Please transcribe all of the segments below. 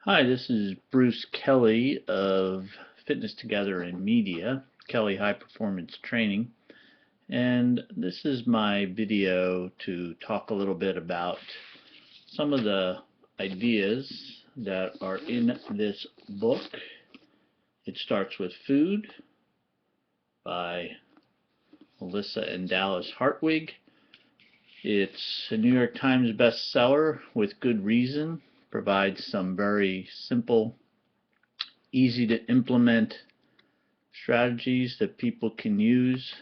Hi, this is Bruce Kelly of Fitness Together and Media, Kelly High Performance Training, and this is my video to talk a little bit about some of the ideas that are in this book. It starts with Food by Melissa and Dallas Hartwig. It's a New York Times bestseller with good reason, provides some very simple, easy to implement strategies that people can use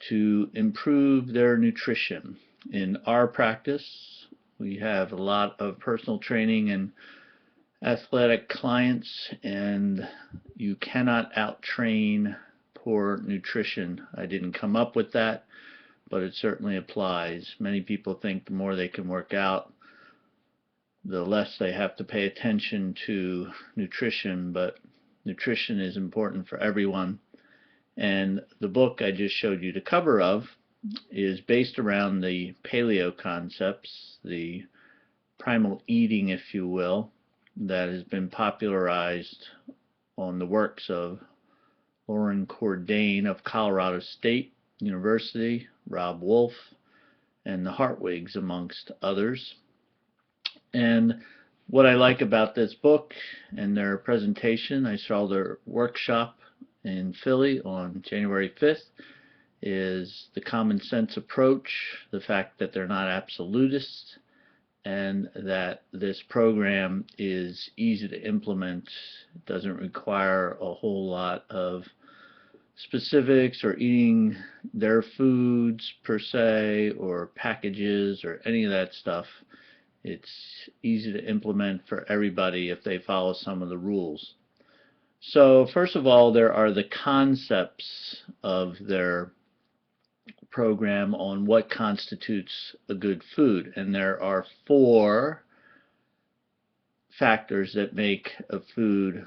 to improve their nutrition. In our practice, we have a lot of personal training and athletic clients, and you cannot out-train poor nutrition. I didn't come up with that, but it certainly applies. Many people think the more they can work out, the less they have to pay attention to nutrition, but nutrition is important for everyone. And the book I just showed you the cover of is based around the paleo concepts, the primal eating, if you will, that has been popularized on the works of Lauren Cordain of Colorado State University, Rob Wolf, and the Hartwigs, amongst others. And what I like about this book and their presentation, I saw their workshop in Philly on January 5th, is the common sense approach, the fact that they're not absolutists, and that this program is easy to implement. It doesn't require a whole lot of specifics or eating their foods per se or packages or any of that stuff. It's easy to implement for everybody if they follow some of the rules. So first of all, there are the concepts of their program on what constitutes a good food, and there are 4 factors that make a food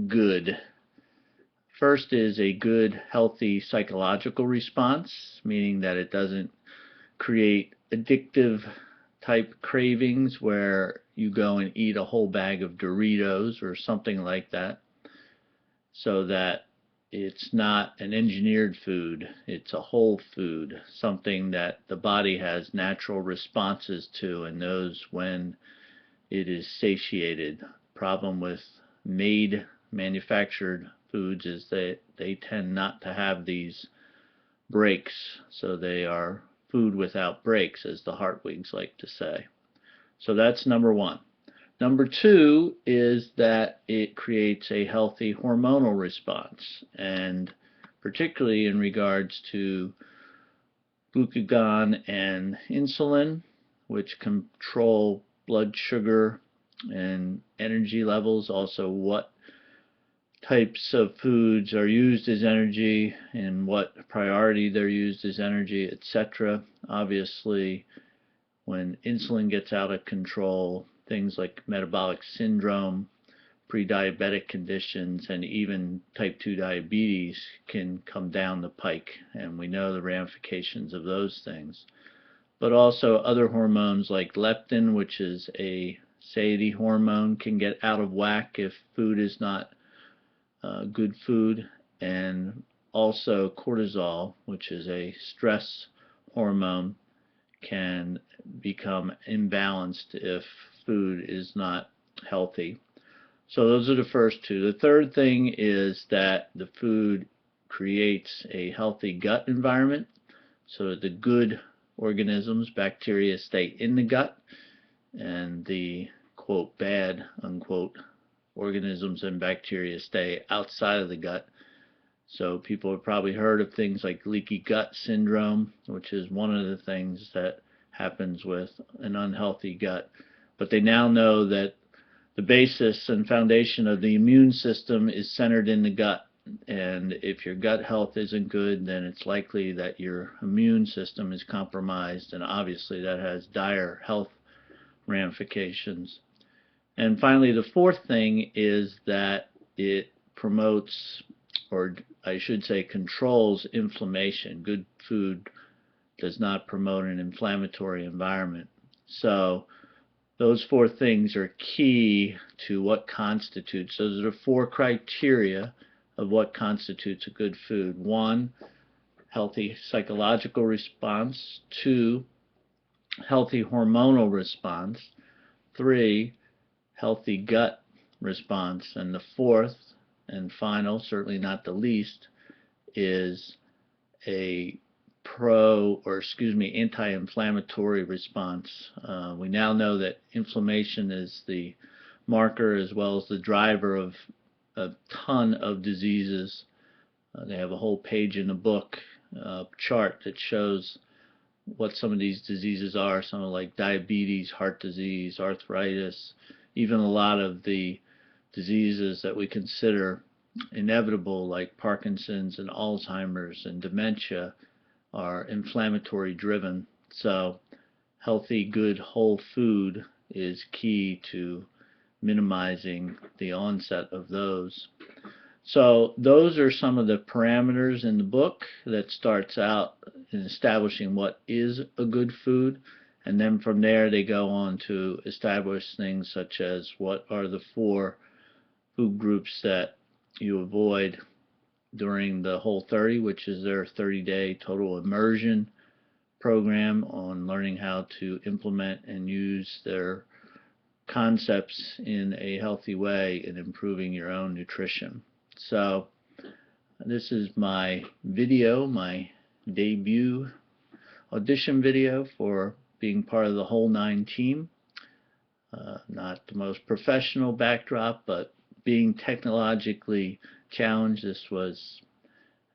good. First is a good, healthy psychological response, meaning that it doesn't create addictive type cravings where you go and eat a whole bag of Doritos or something like that, so that it's not an engineered food, it's a whole food, something that the body has natural responses to and knows when it is satiated. The problem with manufactured foods is that they tend not to have these breaks, so they are food without breaks, as the Hartwigs like to say. So that's number 1. Number 2 is that it creates a healthy hormonal response, and particularly in regards to glucagon and insulin, which control blood sugar and energy levels, also what types of foods are used as energy and what priority they're used as energy, etc. Obviously, when insulin gets out of control, things like metabolic syndrome, pre-diabetic conditions, and even type 2 diabetes can come down the pike, and we know the ramifications of those things. But also other hormones like leptin, which is a satiety hormone, can get out of whack if food is not good food, and also cortisol, which is a stress hormone, can become imbalanced if food is not healthy. So those are the first 2. The third thing is that the food creates a healthy gut environment, so the good organisms, bacteria, stay in the gut, and the quote bad unquote organisms and bacteria stay outside of the gut. So people have probably heard of things like leaky gut syndrome, which is one of the things that happens with an unhealthy gut. But they now know that the basis and foundation of the immune system is centered in the gut. And if your gut health isn't good, then it's likely that your immune system is compromised, and obviously that has dire health ramifications. And finally, the fourth thing is that it promotes, or I should say controls, inflammation. Good food does not promote an inflammatory environment. So Those four things are key to what constitutes. Those are the four criteria of what constitutes a good food. One, healthy psychological response. Two, healthy hormonal response. Three, healthy gut response. And the fourth and final, certainly not the least, is a anti-inflammatory response. We now know that inflammation is the marker as well as the driver of a ton of diseases. They have a whole page in the book, chart that shows what some of these diseases are, some like diabetes, heart disease, arthritis, even a lot of the diseases that we consider inevitable like Parkinson's and Alzheimer's and dementia are inflammatory driven. So healthy, good, whole food is key to minimizing the onset of those. So those are some of the parameters in the book that starts out in establishing what is a good food, and then from there they go on to establish things such as what are the four food groups that you avoid during the Whole30, which is their 30-day total immersion program on learning how to implement and use their concepts in a healthy way in improving your own nutrition. So this is my video, my debut audition video for being part of the Whole9 team. Not the most professional backdrop, but being technologically challenged, this was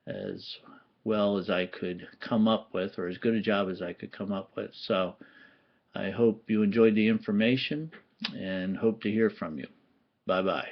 as well as I could come up with, or as good a job as I could come up with. So I hope you enjoyed the information and hope to hear from you. Bye-bye.